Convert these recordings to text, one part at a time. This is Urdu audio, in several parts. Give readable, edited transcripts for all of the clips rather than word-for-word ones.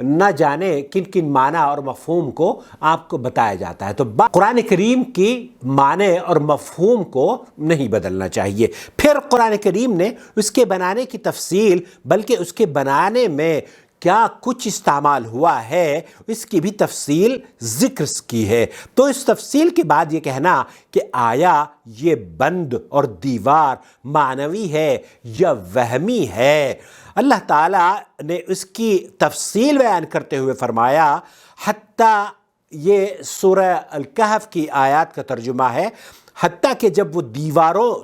نہ جانے کن کن معنی اور مفہوم کو آپ کو بتایا جاتا ہے۔ تو قرآن کریم کی معنی اور مفہوم کو نہیں بدلنا چاہیے۔ پھر قرآن کریم نے اس کے بنانے کی تفصیل، بلکہ اس کے بنانے میں کیا کچھ استعمال ہوا ہے، اس کی بھی تفصیل ذکر کی ہے۔ تو اس تفصیل کے بعد یہ کہنا کہ آیا یہ بند اور دیوار معنوی ہے یا وہمی ہے، اللہ تعالیٰ نے اس کی تفصیل بیان کرتے ہوئے فرمایا، حتیٰ یہ سورہ الکہف کی آیات کا ترجمہ ہے، حتیٰ کہ جب وہ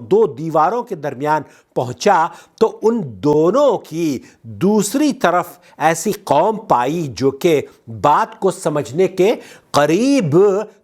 دو دیواروں کے درمیان پہنچا تو ان دونوں کی دوسری طرف ایسی قوم پائی جو کہ بات کو سمجھنے کے قریب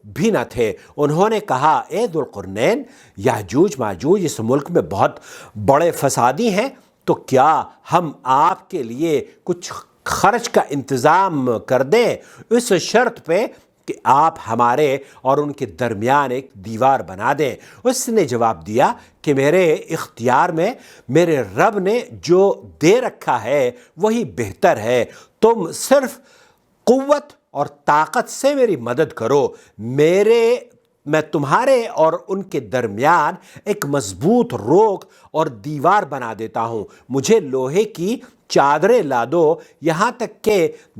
بھی نہ تھے۔ انہوں نے کہا، اے ذوالقرنین، یاجوج ماجوج اس ملک میں بہت بڑے فسادی ہیں، تو کیا ہم آپ کے لیے کچھ خرچ کا انتظام کر دیں اس شرط پہ کہ آپ ہمارے اور ان کے درمیان ایک دیوار بنا دیں؟ اس نے جواب دیا کہ میرے اختیار میں میرے رب نے جو دے رکھا ہے وہی بہتر ہے، تم صرف قوت اور طاقت سے میری مدد کرو، میں تمہارے اور ان کے درمیان ایک مضبوط روک اور دیوار بنا دیتا ہوں، مجھے لوہے کی چادریں لا دو، یہاں تک کہ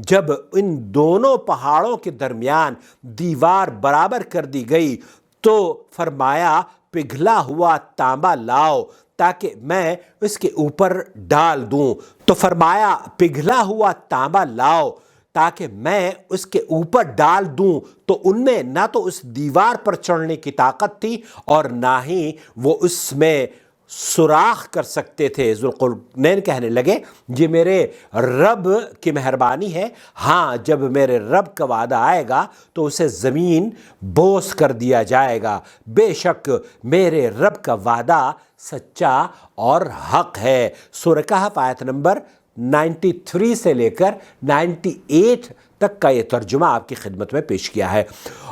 جب ان دونوں پہاڑوں کے درمیان دیوار برابر کر دی گئی تو فرمایا، پگھلا ہوا تانبا لاؤ تاکہ میں اس کے اوپر ڈال دوں۔ تو فرمایا، پگھلا ہوا تانبا لاؤ تاکہ میں اس کے اوپر ڈال دوں، تو ان میں نہ تو اس دیوار پر چڑھنے کی طاقت تھی اور نہ ہی وہ اس میں سوراخ کر سکتے تھے۔ ذوالقرنین کہنے لگے، یہ میرے رب کی مہربانی ہے، ہاں جب میرے رب کا وعدہ آئے گا تو اسے زمین بوس کر دیا جائے گا، بے شک میرے رب کا وعدہ سچا اور حق ہے۔ سورہ کہف آیت نمبر 93 سے لے کر 98 تک کا یہ ترجمہ آپ کی خدمت میں پیش کیا ہے۔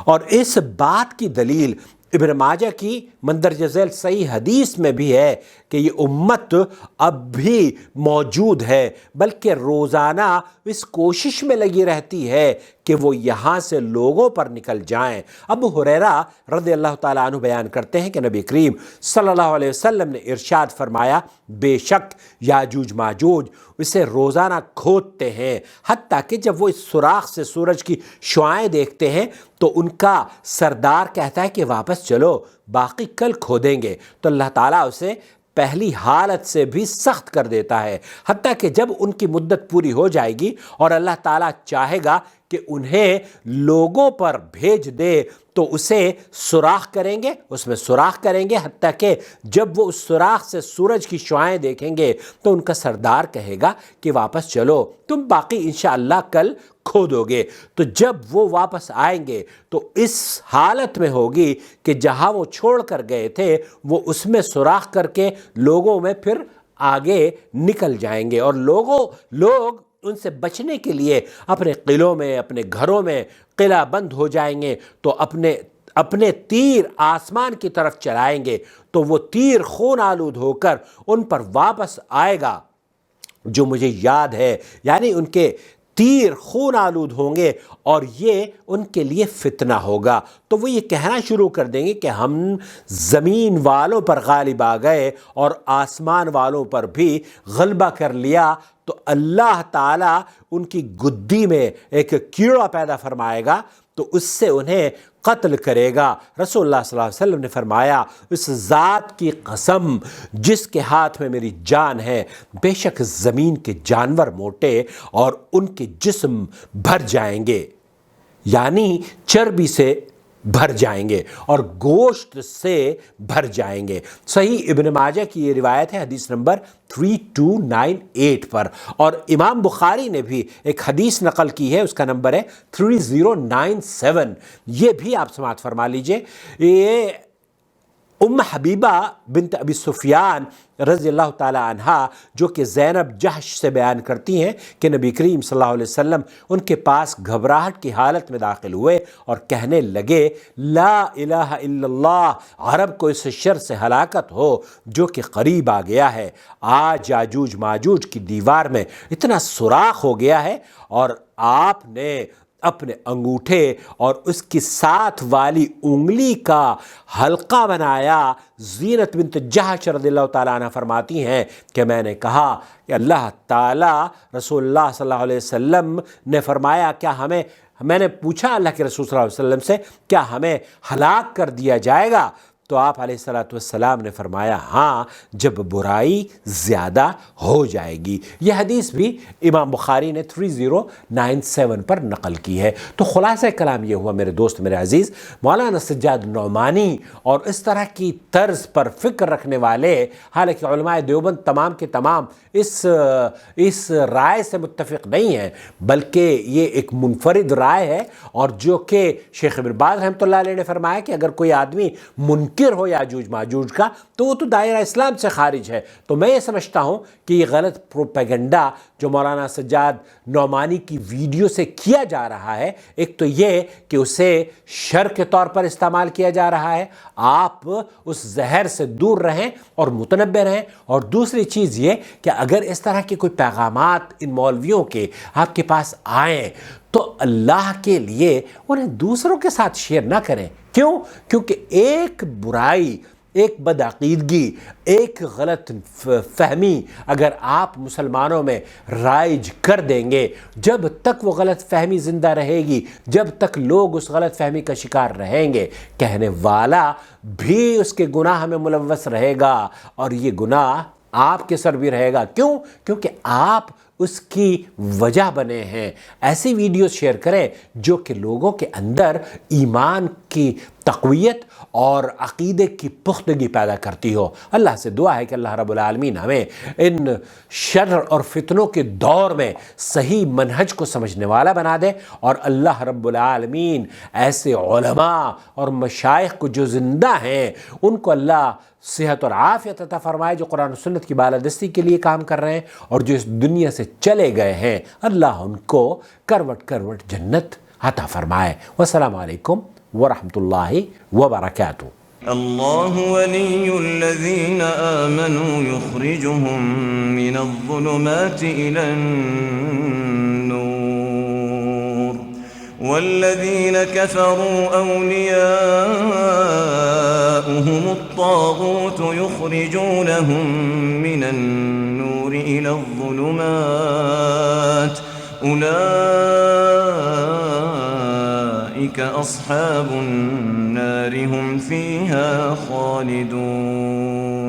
اور اس بات کی دلیل ابن ماجہ کی مندرجہ ذیل صحیح حدیث میں بھی ہے کہ یہ امت اب بھی موجود ہے، بلکہ روزانہ اس کوشش میں لگی رہتی ہے کہ وہ یہاں سے لوگوں پر نکل جائیں۔ ابو ہریرہ رضی اللہ تعالیٰ عنہ بیان کرتے ہیں کہ نبی کریم صلی اللہ علیہ وسلم نے ارشاد فرمایا، بے شک یاجوج ماجوج اسے روزانہ کھودتے ہیں، حتیٰ کہ جب وہ اس سوراخ سے سورج کی شعاعیں دیکھتے ہیں تو ان کا سردار کہتا ہے کہ واپس چلو، باقی کل کھودیں گے، تو اللہ تعالیٰ اسے پہلی حالت سے بھی سخت کر دیتا ہے، حتیٰ کہ جب ان کی مدت پوری ہو جائے گی اور اللہ تعالیٰ چاہے گا کہ انہیں لوگوں پر بھیج دے تو اسے سوراخ کریں گے، اس میں سوراخ کریں گے، حتیٰ کہ جب وہ اس سوراخ سے سورج کی شعاعیں دیکھیں گے تو ان کا سردار کہے گا کہ واپس چلو، تم باقی انشاءاللہ کل کھودو گے۔ تو جب وہ واپس آئیں گے تو اس حالت میں ہوگی کہ جہاں وہ چھوڑ کر گئے تھے وہ اس میں سوراخ کر کے لوگوں میں پھر آگے نکل جائیں گے، اور لوگ ان سے بچنے کے لیے اپنے قلعوں میں، اپنے گھروں میں قلعہ بند ہو جائیں گے، تو اپنے تیر آسمان کی طرف چلائیں گے تو وہ تیر خون آلود ہو کر ان پر واپس آئے گا، جو مجھے یاد ہے، یعنی ان کے تیر خون آلود ہوں گے اور یہ ان کے لیے فتنہ ہوگا۔ تو وہ یہ کہنا شروع کر دیں گے کہ ہم زمین والوں پر غالب آ گئے اور آسمان والوں پر بھی غلبہ کر لیا، تو اللہ تعالیٰ ان کی گدی میں ایک کیڑا پیدا فرمائے گا تو اس سے انہیں قتل کرے گا۔ رسول اللہ صلی اللہ علیہ وسلم نے فرمایا، اس ذات کی قسم جس کے ہاتھ میں میری جان ہے، بے شک زمین کے جانور موٹے اور ان کے جسم بھر جائیں گے، یعنی چربی سے بھر جائیں گے اور گوشت سے بھر جائیں گے۔ صحیح ابن ماجہ کی یہ روایت ہے حدیث نمبر 3298 پر، اور امام بخاری نے بھی ایک حدیث نقل کی ہے، اس کا نمبر ہے 3097۔ یہ بھی آپ سماعت فرما لیجئے۔ یہ ام حبیبہ بنت ابی سفیان رضی اللہ تعالی عنہا، جو کہ زینب جحش سے بیان کرتی ہیں کہ نبی کریم صلی اللہ علیہ وسلم ان کے پاس گھبراہٹ کی حالت میں داخل ہوئے اور کہنے لگے، لا الہ الا اللہ، عرب کو اس شر سے ہلاکت ہو جو کہ قریب آ گیا ہے۔ آج یاجوج ماجوج کی دیوار میں اتنا سوراخ ہو گیا ہے اور آپ نے اپنے انگوٹھے اور اس کی ساتھ والی انگلی کا حلقہ بنایا۔ زینت بنت جحش رضی اللہ تعالیٰ عنہ فرماتی ہیں کہ میں نے کہا کہ اللہ تعالیٰ رسول اللہ صلی اللہ علیہ وسلم نے فرمایا کیا میں نے پوچھا اللہ کے رسول صلی اللہ علیہ وسلم سے کیا ہمیں ہلاک کر دیا جائے گا؟ تو آپ علیہ الصلوۃ والسلام نے فرمایا ہاں، جب برائی زیادہ ہو جائے گی۔ یہ حدیث بھی امام بخاری نے 3097 پر نقل کی ہے۔ تو خلاصہ کلام یہ ہوا میرے دوست میرے عزیز، مولانا سجاد نعمانی اور اس طرح کی طرز پر فکر رکھنے والے، حالانکہ علماء دیوبند تمام کے تمام اس رائے سے متفق نہیں ہیں، بلکہ یہ ایک منفرد رائے ہے، اور جو کہ شیخ ابن باز رحمۃ اللہ علیہ نے فرمایا کہ اگر کوئی آدمی منکر ہو یاجوج ماجوج کا تو وہ تو دائرہ اسلام سے خارج ہے۔ تو میں یہ سمجھتا ہوں کہ یہ غلط پروپیگنڈا جو مولانا سجاد نعمانی کی ویڈیو سے کیا جا رہا ہے، ایک تو یہ کہ اسے شر کے طور پر استعمال کیا جا رہا ہے، آپ اس زہر سے دور رہیں اور متنبہ رہیں، اور دوسری چیز یہ کہ اگر اس طرح کے کوئی پیغامات ان مولویوں کے آپ کے پاس آئیں تو اللہ کے لیے انہیں دوسروں کے ساتھ شیئر نہ کریں۔ کیوں؟ کیونکہ ایک برائی، ایک بدعقیدگی، ایک غلط فہمی اگر آپ مسلمانوں میں رائج کر دیں گے، جب تک وہ غلط فہمی زندہ رہے گی، جب تک لوگ اس غلط فہمی کا شکار رہیں گے، کہنے والا بھی اس کے گناہ میں ملوث رہے گا، اور یہ گناہ آپ کے سر بھی رہے گا۔ کیوں؟ کیونکہ آپ اس کی وجہ بنے ہیں۔ ایسی ویڈیوز شیئر کریں جو کہ لوگوں کے اندر ایمان کی تقویت اور عقیدے کی پختگی پیدا کرتی ہو۔ اللہ سے دعا ہے کہ اللہ رب العالمین ہمیں ان شر اور فتنوں کے دور میں صحیح منہج کو سمجھنے والا بنا دے، اور اللہ رب العالمین ایسے علماء اور مشائخ کو جو زندہ ہیں ان کو اللہ صحت اور عافیت عطا فرمائے، جو قرآن و سنت کی بالادستی کے لیے کام کر رہے ہیں، اور جو اس دنیا سے چلے گئے ہیں اللہ ان کو کروٹ کروٹ جنت عطا فرمائے۔ والسلام علیکم ورحمۃ اللہ وبرکاتہ۔ الله ولي الذين آمنوا يخرجهم من الظلمات إلى النور والذين كفروا أولياؤهم الطاغوت يخرجونهم من النور إلى الظلمات أولئك أصحاب النار هم فيها خالدون۔